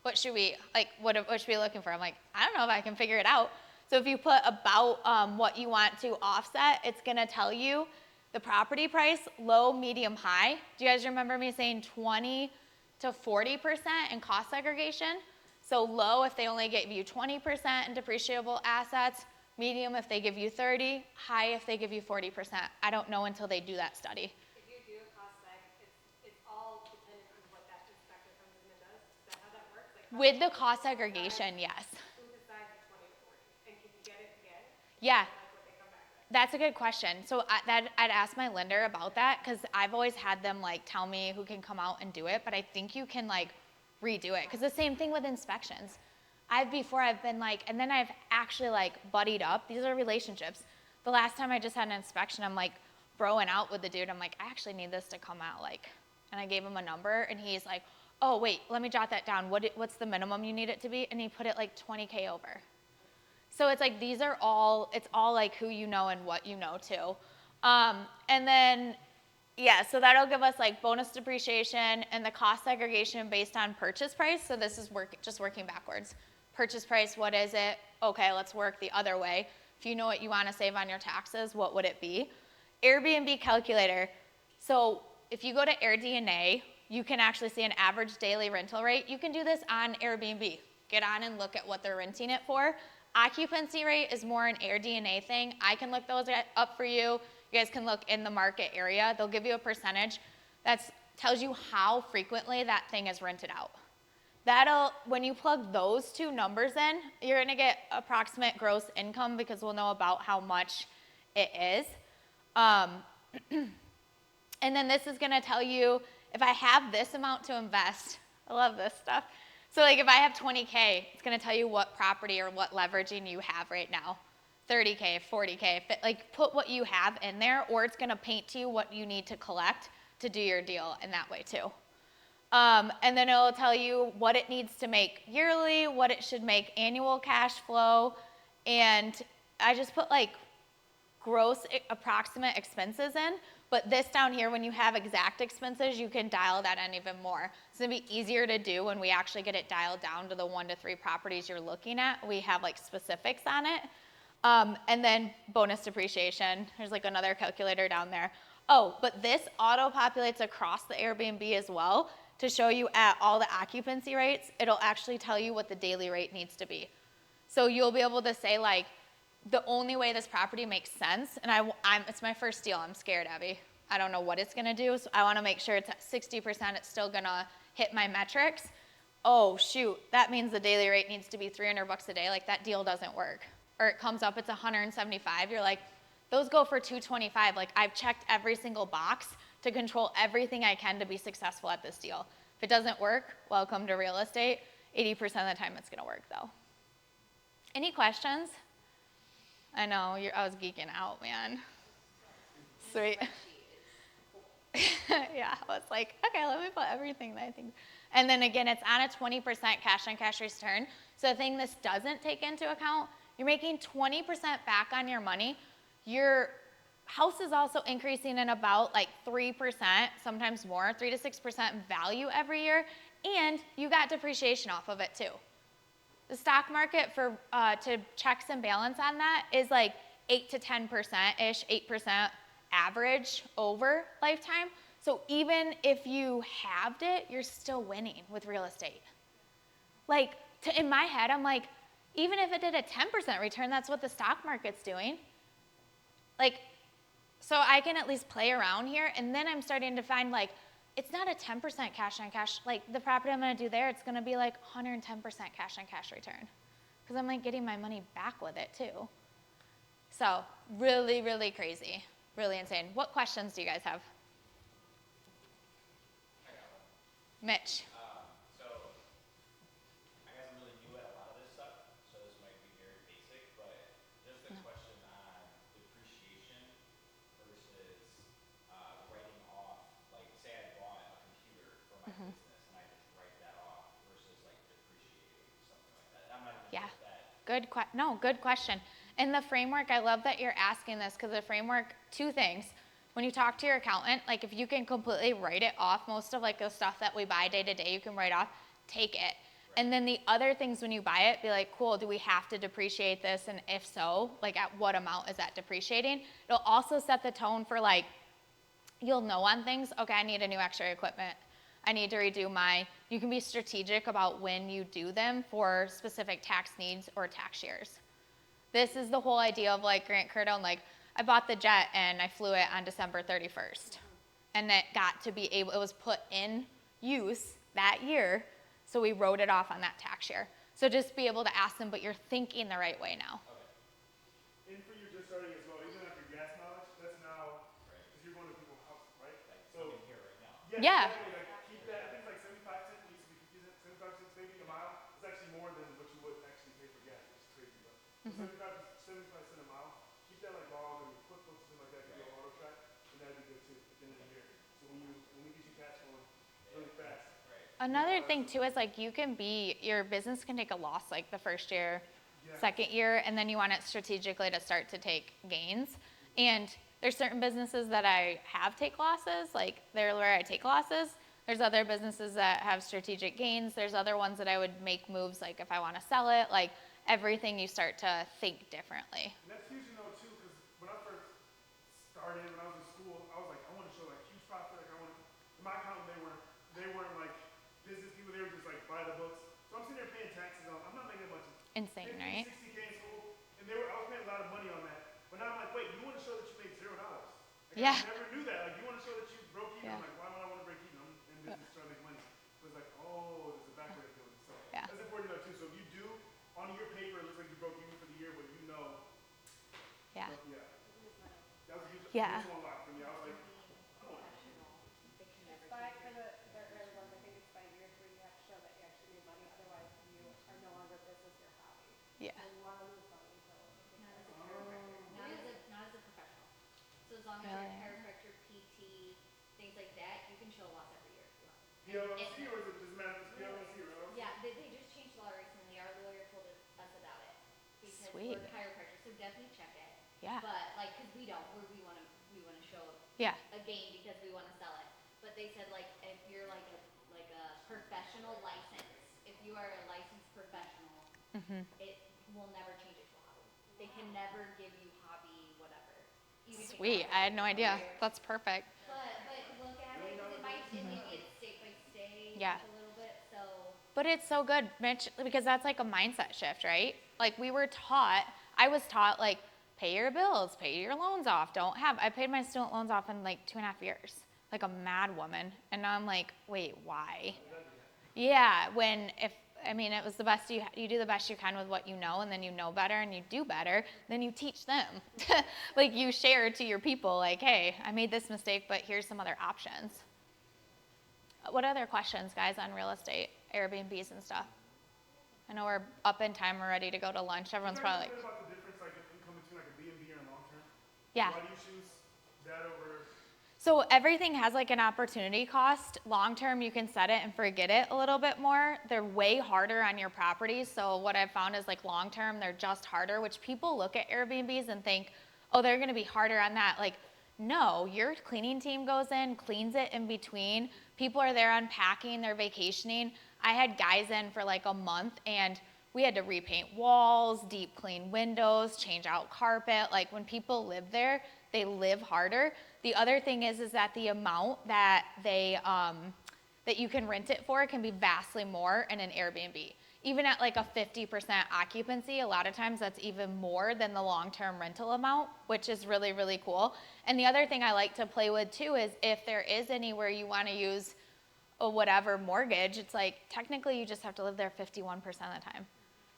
What should we be looking for? I'm like, I don't know if I can figure it out. So if you put about what you want to offset, it's gonna tell you the property price, low, medium, high. Do you guys remember me saying 20 to 40% in cost segregation? So low if they only give you 20% in depreciable assets, medium if they give you 30, high if they give you 40%. I don't know until they do that study. If you do a cost seg, it's all dependent on what that inspector comes in and does. Is that how that works? Like, With the cost segregation, yes. who decides the 20 to 40? And can you get it again? Yeah. Like what they come back with? That's a good question. So I'd ask my lender about that because I've always had them like tell me who can come out and do it, but I think you can like redo it because the same thing with inspections. I've been like, and then I've actually like buddied up. These are relationships. The last time I just had an inspection, I'm like broing out with the dude. I'm like, I actually need this to come out, like, and I gave him a number and he's like, oh wait, let me jot that down. What's the minimum you need it to be? And he put it like 20K over. So it's like, it's all like who you know and what you know too. And then, yeah, so that'll give us like bonus depreciation and the cost segregation based on purchase price. So this is just working backwards. Purchase price, what is it? Okay, let's work the other way. If you know what you want to save on your taxes, what would it be? Airbnb calculator. So if you go to AirDNA, you can actually see an average daily rental rate. You can do this on Airbnb. Get on and look at what they're renting it for. Occupancy rate is more an AirDNA thing. I can look those up for you. You guys can look in the market area. They'll give you a percentage that tells you how frequently that thing is rented out. When you plug those two numbers in, you're gonna get approximate gross income because we'll know about how much it is. And then this is gonna tell you if I have this amount to invest. I love this stuff. So like if I have 20K, it's gonna tell you what property or what leveraging you have right now. 30K, 40K, like put what you have in there, or it's gonna paint to you what you need to collect to do your deal in that way too. And then it'll tell you what it needs to make yearly, what it should make annual cash flow, and I just put like gross approximate expenses in, but this down here, when you have exact expenses, you can dial that in even more. It's gonna be easier to do when we actually get it dialed down to the 1 to 3 properties you're looking at. We have like specifics on it. And then bonus depreciation, there's like another calculator down there. Oh, but this auto-populates across the Airbnb as well to show you at all the occupancy rates. It'll actually tell you what the daily rate needs to be. So you'll be able to say like, the only way this property makes sense, and it's my first deal, I'm scared, Abby. I don't know what it's gonna do, so I wanna make sure it's at 60%, it's still gonna hit my metrics. Oh shoot, that means the daily rate needs to be $300 a day, like that deal doesn't work. Or it comes up, it's 175, you're like, those go for 225, like I've checked every single box to control everything I can to be successful at this deal. If it doesn't work, welcome to real estate. 80% of the time it's gonna work though. Any questions? I know, I was geeking out, man. Sweet. Yeah, I was like, okay, let me put everything that I think. And then again, it's on a 20% cash on cash return. So the thing this doesn't take into account, you're making 20% back on your money. Your house is also increasing in about like 3%, sometimes more, 3 to 6% value every year, and you got depreciation off of it too. The stock market for to checks and balance on that is like 8 to 10%-ish, 8% average over lifetime. So even if you halved it, you're still winning with real estate. Like, in my head, I'm like, even if it did a 10% return, that's what the stock market's doing. Like, so I can at least play around here, and then I'm starting to find, like, it's not a 10% cash on cash. Like, the property I'm going to do there, it's going to be like 110% cash on cash return. Because I'm, like, getting my money back with it, too. So, really, really crazy. Really insane. What questions do you guys have? I got one. Mitch. So, I guess I'm really new at a lot of this stuff, so this might be very basic, but just a question on depreciation versus writing off, like, say I bought a computer for my business and I just write that off versus like depreciating, something like that. I'm not even Yeah. sure if that. Good question. In the framework, I love that you're asking this because the framework, two things. When you talk to your accountant, like if you can completely write it off, most of like the stuff that we buy day to day, you can write off, take it. And then the other things when you buy it, be like, cool, do we have to depreciate this? And if so, like at what amount is that depreciating? It'll also set the tone for like, you'll know on things, okay, I need a new x-ray equipment. I need to redo you can be strategic about when you do them for specific tax needs or tax years. This is the whole idea of like Grant Cardone, like I bought the jet and I flew it on December 31st. And it was put in use that year, so we wrote it off on that tax year. So just be able to ask them, but you're thinking the right way now. And for you just starting as well, even after gas mileage, that's now, because you're going to people's houses, right? Like, So, I'm in here right now. Yeah. Exactly, like keep that, I think it's like 75 cents, it used to be confusing, 75 cents maybe a mile. It's actually more than what you would actually pay for gas, which is crazy, but 75 cents a mile, keep that like log or QuickBooks or something like that, you do an auto track, and that'd be good too at the end of the year. So when we get you cash flowing really fast. Another thing too is like your business can take a loss like the first year, second year, and then you want it strategically to start to take gains. And there's certain businesses that I have take losses, like they're where I take losses. There's other businesses that have strategic gains. There's other ones that I would make moves like if I want to sell it, like everything you start to think differently. And that's huge to know too, because when I first started, when I was in school, I was like, I want to show like huge profit. Like my accountant, they weren't like business people. They were just like buy the books. So I'm sitting there paying taxes on. I'm not making much. Insane, right? 60K in school, and I was paying a lot of money on that. But now I'm like, wait, you want to show that you made $0? Like, Yeah. I never knew that. Like you want to show that you broke even. Yeah. I'm like, why would I want to break even? I'm in business trying to make money. So it's like, oh, there's a back way of doing it. So Yeah. that's important to know too. So if you do on your paper, it looks like you broke even for the year, but you know. Yeah. But, yeah. That was a huge Yeah. unlock for me. I was like, It's 5 for the early ones, I think it's 5 years where you have to show that you actually made money, otherwise you are no longer a business, you're a hobby. Yeah. So you wanna lose money, so. Not as a chiropractor, not as a professional. So as long as you're a Really? chiropractor, PT, things like that, you can show a loss every year if you want. PLLC or is it doesn't matter if it's PLLC or LLC? Yeah, they just changed the law recently. Our lawyer told us about it. Because Sweet. we're chiropractors, so definitely check it. Yeah. But like, cause we don't, we wanna show Yeah. a gain because we wanna sell it. But they said like, if you're like a professional license, if you are a licensed professional, it will never change it to a hobby. They can never give you hobby whatever. You can take Sweet. classes I had no every idea. year. That's perfect. But look at it, cause it might, maybe it's state by state, Yeah. a little bit, so. But it's so good, Mitch, because that's like a mindset shift, right? Like I was taught like, pay your bills, pay your loans off. I paid my student loans off in like 2.5 years, like a mad woman. And now I'm like, wait, why? Yeah, it was the best, you do the best you can with what you know, and then you know better and you do better, then you teach them. Like you share to your people, like, hey, I made this mistake, but here's some other options. What other questions, guys, on real estate, Airbnbs and stuff? I know we're up in time, we're ready to go to lunch. Everyone's probably like, About the difference like in income between like a B&B and long term? yeah. Why do you choose that over? So everything has like an opportunity cost. Long term, you can set it and forget it a little bit more. They're way harder on your properties. So what I've found is like long term, they're just harder, which people look at Airbnbs and think, oh, they're gonna be harder on that. Like, no, your cleaning team goes in, cleans it in between. People are there unpacking, they're vacationing. I had guys in for like a month and we had to repaint walls, deep clean windows, change out carpet. Like when people live there, they live harder. The other thing is that the amount that that you can rent it for can be vastly more in an Airbnb. Even at like a 50% occupancy, a lot of times that's even more than the long-term rental amount, which is really, really cool. And the other thing I like to play with too is if there is anywhere you want to use a whatever mortgage, it's like technically you just have to live there 51% of the time.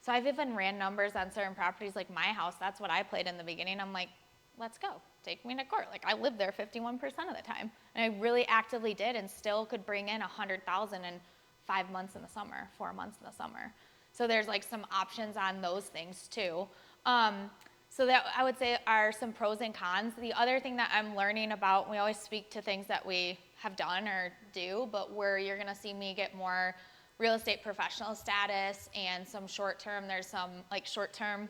So I've even ran numbers on certain properties like my house. That's what I played in the beginning. I'm like, let's go. Take me to court. Like I lived there 51% of the time. And I really actively did and still could bring in 100,000 in 5 months in the summer, 4 months in the summer. So there's like some options on those things too. So that I would say are some pros and cons. The other thing that I'm learning about, we always speak to things that we have done or do, but where you're gonna see me get more real estate professional status and some short-term, there's some like short-term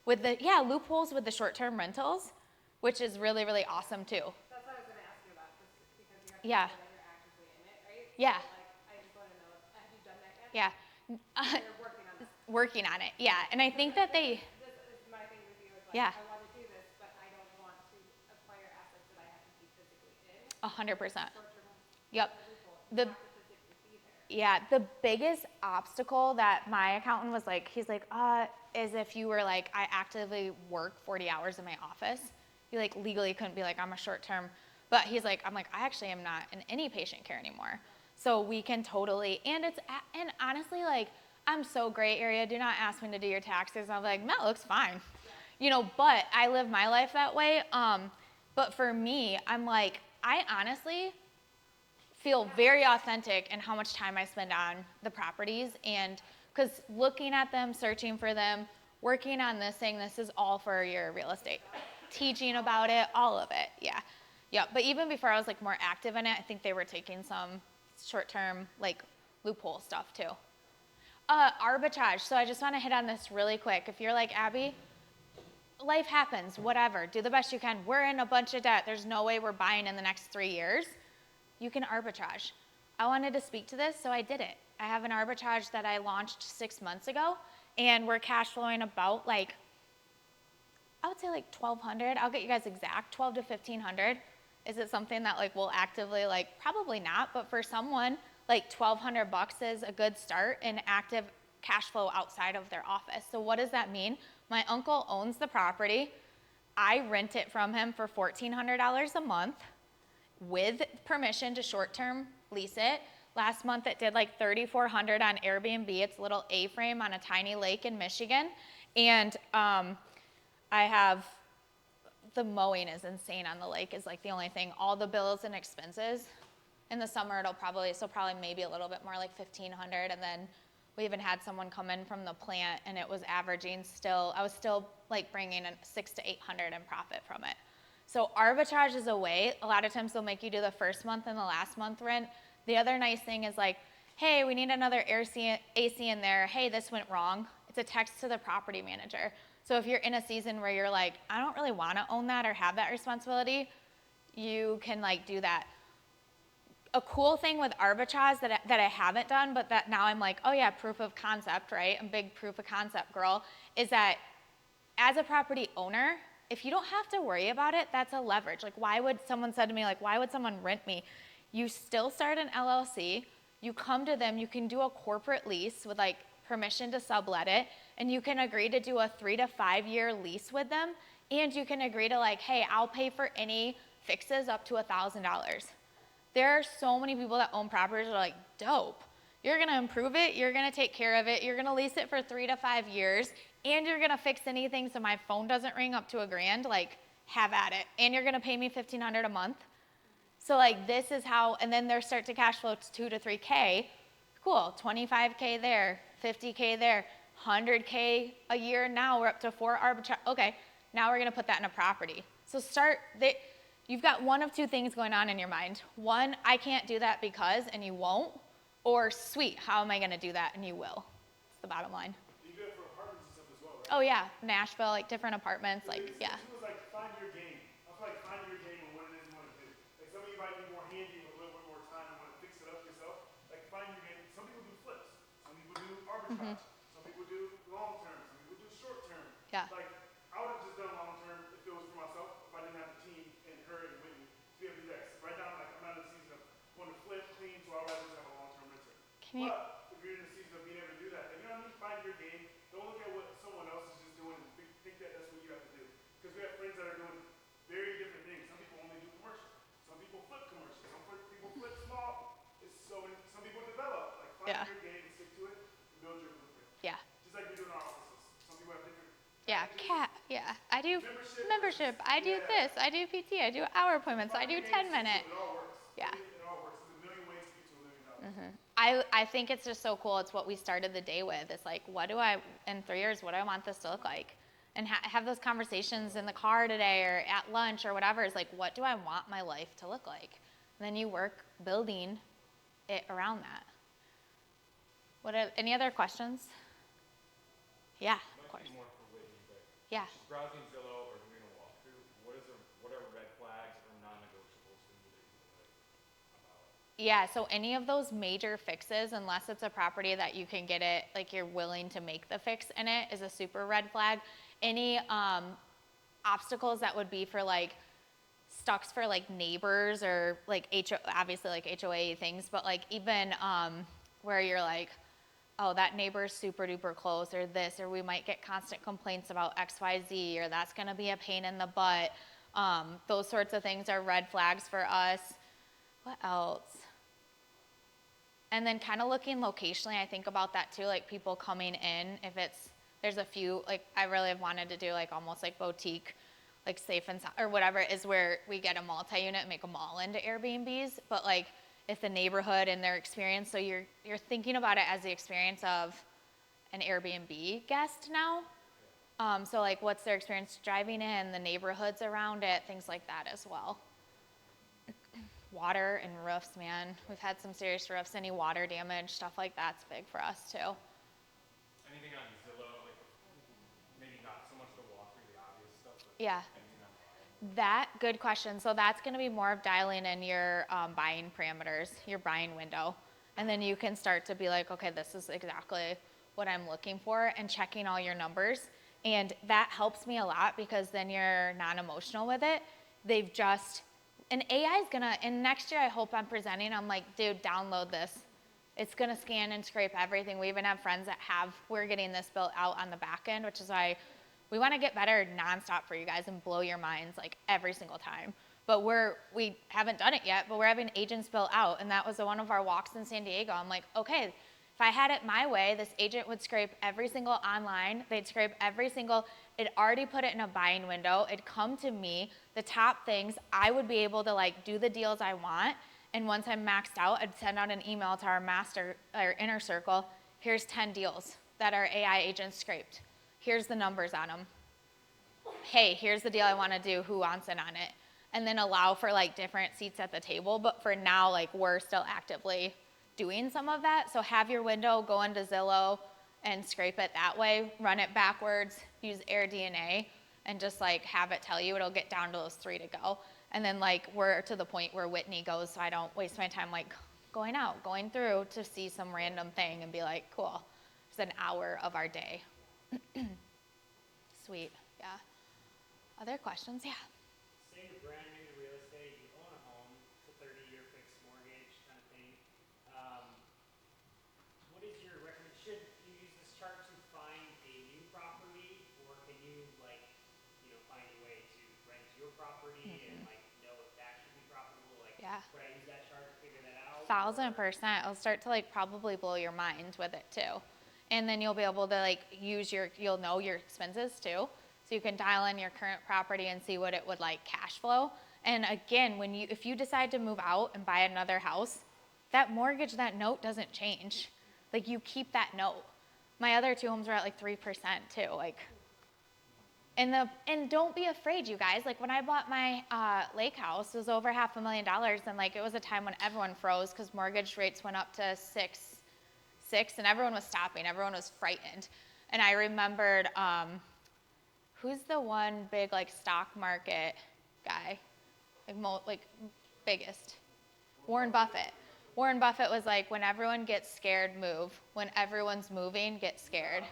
with the, loopholes with the short-term rentals, which is really, really awesome too. That's what I was gonna ask you about, just because you have to Yeah. say that you're actively in it, right? Yeah. So, like, I just wanna know, have you done that yet? Yeah. You're working on that. Working on it, yeah. And I think that they, This is my thing with you, is like, Yeah. I wanna do this, but I don't want to acquire assets that I have to be physically in. 100%. Short-term, Yep. loophole, The, you have to physically be there. yeah, the biggest obstacle that my accountant was like, he's like, is if you were like, I actively work 40 hours in my office. You like legally couldn't be like, I'm a short term. But he's like, I'm like, I actually am not in any patient care anymore. So we can totally, and and honestly, like, I'm so gray area. Do not ask me to do your taxes. I'm like, that looks fine. You know, but I live my life that way. But for me, I'm like, I honestly feel very authentic in how much time I spend on the properties, and because looking at them, searching for them, working on this thing, this is all for your real estate. Teaching about it, all of it, yeah. Yeah, but even before I was like more active in it, I think they were taking some short-term like loophole stuff too. Arbitrage, so I just want to hit on this really quick. If you're like, Abby, life happens, whatever, do the best you can. We're in a bunch of debt. There's no way we're buying in the next 3 years. You can arbitrage. I wanted to speak to this, so I did it. I have an arbitrage that I launched 6 months ago, and we're cash flowing about like, I would say like 1,200. I'll get you guys exact, 12 to 1,500. Is it something that like we'll actively like, probably not, but for someone, like $1,200 is a good start in active cash flow outside of their office. So what does that mean? My uncle owns the property. I rent it from him for $1,400 a month with permission to short-term lease it. Last month it did like $3,400 on Airbnb. It's a little A-frame on a tiny lake in Michigan. And I have, the mowing is insane on the lake is like the only thing. All the bills and expenses. In the summer it'll probably maybe a little bit more like $1,500. And then we even had someone come in from the plant and it was averaging I was still like bringing in $600 to $800 in profit from it. So arbitrage is a way. A lot of times they'll make you do the first month and the last month rent. The other nice thing is like, hey, we need another AC in there. Hey, this went wrong. It's a text to the property manager. So if you're in a season where you're like, I don't really want to own that or have that responsibility, you can like do that. A cool thing with arbitrage that I haven't done, but that now I'm like, oh yeah, proof of concept, right? I'm a big proof of concept girl, is that as a property owner, if you don't have to worry about it, that's a leverage. Like someone said to me, like, why would someone rent me? You still start an LLC, you come to them, you can do a corporate lease with like permission to sublet it, and you can agree to do a 3 to 5 year lease with them, and you can agree to like, hey, I'll pay for any fixes up to $1,000. There are so many people that own properties that are like, dope. You're gonna improve it, you're gonna take care of it, you're gonna lease it for 3 to 5 years, and you're gonna fix anything so my phone doesn't ring up to $1,000, like, have at it. And you're gonna pay me $1,500 a month. So like this is how, and then their start to cash flow to 2 to 3K, cool, 25K there, 50K there, 100K a year now, we're up to 4 arbitrage, okay, now we're gonna put that in a property. So you've got one of two things going on in your mind. One, I can't do that because, and you won't. Or, sweet, how am I gonna do that, and you will. It's the bottom line. You do it for apartments and stuff as well, right? Oh yeah, Nashville, like different apartments, like, yeah. It was like find your game. I feel like find your game on what it is you want to do. Like some of you might be more handy with a little bit more time and want to fix it up yourself. Like find your game. Some people do flips. Some people do arbitrage. Some people do long term. Some people do short term. Yeah. Like I would have just done long term if it was for myself. If I didn't have the team and her and Whitney to be able to do that. Right now, like I'm not in the season of going to flip, clean, so I'd rather just have a long term renter. Can you, But if you're in the season of being able to do that, then you know what I mean. Find your game. Don't look at what someone else is just doing and think that that's what you have to do. Because we have friends that are doing very different things. Some people only do commercial. Some people flip commercial. People flip small. Some people develop. Like find Yeah. your game, stick to it, and build your blueprint. yeah, Just like we do in our offices. Some people have different yeah, yeah. I do Membership. I do this, I do PT, I do hour appointments, I do 10-minute. It all works. Yeah. It all works. There's a million ways to get to $1 million. I think it's just so cool. It's what we started the day with. It's like, in 3 years, what do I want this to look like? And have those conversations in the car today or at lunch or whatever. It's like, what do I want my life to look like? And then you work building it around that. Any other questions? Yeah, of course. Might be more for Whitney, but Yeah. she's browsing Zillow or doing a walkthrough. What are red flags or non-negotiables for you that you like about? Yeah, so any of those major fixes, unless it's a property that you can get it, like you're willing to make the fix in it, is a super red flag. Any obstacles that would be for like stucks for like neighbors or like obviously like HOA things, but like even where you're like, oh, that neighbor's super duper close or this, or we might get constant complaints about XYZ, or that's gonna be a pain in the butt. Those sorts of things are red flags for us. What else? And then kind of looking locationally, I think about that too, like people coming in, there's a few, like I really have wanted to do like almost like boutique, like safe and sound, or whatever, is where we get a multi-unit and make them all into Airbnbs, but like it's the neighborhood and their experience, so you're thinking about it as the experience of an Airbnb guest now. So like what's their experience driving in, the neighborhoods around it, things like that as well. Water and roofs, man. We've had some serious roofs, any water damage, stuff like that's big for us too. Anything on Zillow, like maybe not so much the walkthrough, the obvious stuff, but Yeah. anything on That, good question. So that's gonna be more of dialing in your buying parameters, your buying window. And then you can start to be like, okay, this is exactly what I'm looking for, and checking all your numbers. And that helps me a lot because then you're non-emotional with it. And AI is gonna, and next year I hope I'm presenting, I'm like, dude, download this. It's gonna scan and scrape everything. We even have friends that we're getting this built out on the back end, which is why we wanna get better nonstop for you guys and blow your minds like every single time. But we haven't done it yet, but we're having agents built out, and that was one of our walks in San Diego. I'm like, okay, if I had it my way, this agent would scrape every single online, they'd scrape it'd already put it in a buying window, it'd come to me, the top things, I would be able to like do the deals I want, and once I'm maxed out, I'd send out an email to our inner circle, here's 10 deals that our AI agent scraped. Here's the numbers on them. Hey, here's the deal I wanna do, who wants in on it? And then allow for like different seats at the table, but for now, like we're still actively doing some of that. So have your window, go into Zillow and scrape it that way, run it backwards, use AirDNA, and just like have it tell you, it'll get down to those 3 to go. And then like we're to the point where Whitney goes, so I don't waste my time like going through to see some random thing and be like, cool, it's an hour of our day. Sweet, yeah. Other questions? Yeah. Say you're brand new to real estate, you own a home, it's a 30-year fixed mortgage kind of thing. What is your recommendation? Should you use this chart to find a new property, or can you find a way to rent your property and like know if that should be profitable? Like, Yeah. would I use that chart to figure that out? 1000%. It'll start to like probably blow your mind with it too. And then you'll be able to like you'll know your expenses too. So you can dial in your current property and see what it would like cash flow. And again, if you decide to move out and buy another house, that mortgage, that note doesn't change. Like you keep that note. My other 2 homes are at like 3% too. And don't be afraid, you guys. Like when I bought my lake house, it was over $500,000, and like it was a time when everyone froze because mortgage rates went up to six, and everyone was stopping. Everyone was frightened. And I remembered, who's the one big like stock market guy, like biggest? Warren Buffett. Warren Buffett was like, when everyone gets scared, move. When everyone's moving, get scared.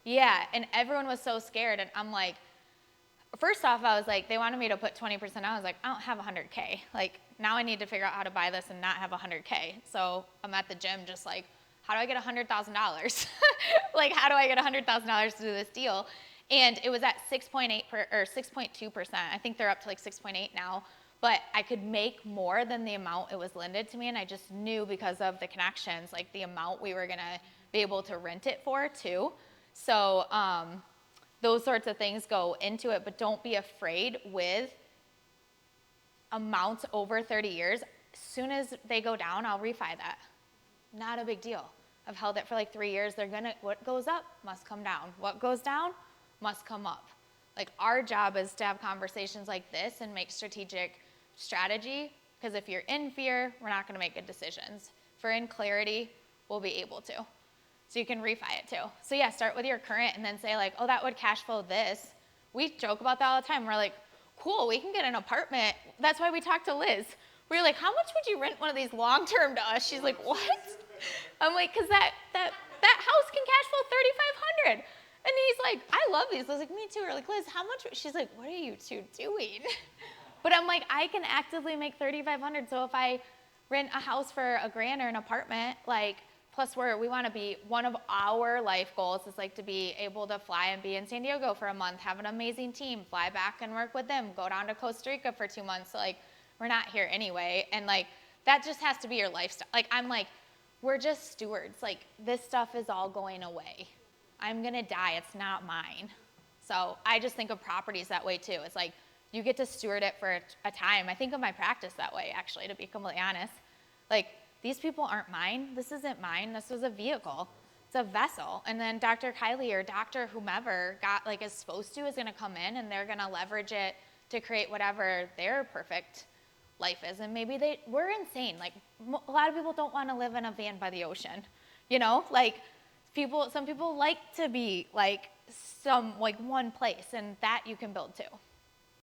Yeah, and everyone was so scared, and I'm like, first off, I was like, they wanted me to put 20%. I was like, I don't have 100K. Like, now I need to figure out how to buy this and not have 100K. So I'm at the gym just like, how do I get $100,000? Like, how do I get $100,000 to do this deal? And it was at 6.2%. I think they're up to like 6.8 now. But I could make more than the amount it was lended to me, and I just knew because of the connections, like the amount we were gonna be able to rent it for too. So those sorts of things go into it, but don't be afraid with amounts over 30 years. As soon as they go down, I'll refi that. Not a big deal. I've held it for like 3 years. What goes up must come down. What goes down must come up. Like our job is to have conversations like this and make strategic strategy, because if you're in fear, we're not gonna make good decisions. If we're in clarity, we'll be able to. So you can refi it too. So yeah, start with your current and then say like, oh, that would cash flow this. We joke about that all the time. We're like, cool, we can get an apartment. That's why we talked to Liz. We were like, how much would you rent one of these long-term to us? She's like, what? I'm like, because that house can cash flow $3,500. And he's like, I love these. I was like, me too. We're like, Liz, how much? She's like, what are you two doing? But I'm like, I can actively make $3,500. So if I rent a house for $1,000 or an apartment, like, plus we want to be, one of our life goals is like to be able to fly and be in San Diego for a month, have an amazing team, fly back and work with them, go down to Costa Rica for 2 months. So like, we're not here anyway. And like, that just has to be your lifestyle. Like, I'm like, we're just stewards. Like, this stuff is all going away. I'm going to die. It's not mine. So I just think of properties that way too. It's like, you get to steward it for a time. I think of my practice that way, actually, to be completely honest. Like, these people aren't mine. This isn't mine. This was a vehicle. It's a vessel. And then Dr. Kylie or Dr. whomever is supposed to is going to come in, and they're going to leverage it to create whatever their perfect life is. And maybe we're insane. Like, a lot of people don't want to live in a van by the ocean. You know, like, some people like to be like one place, and that you can build too.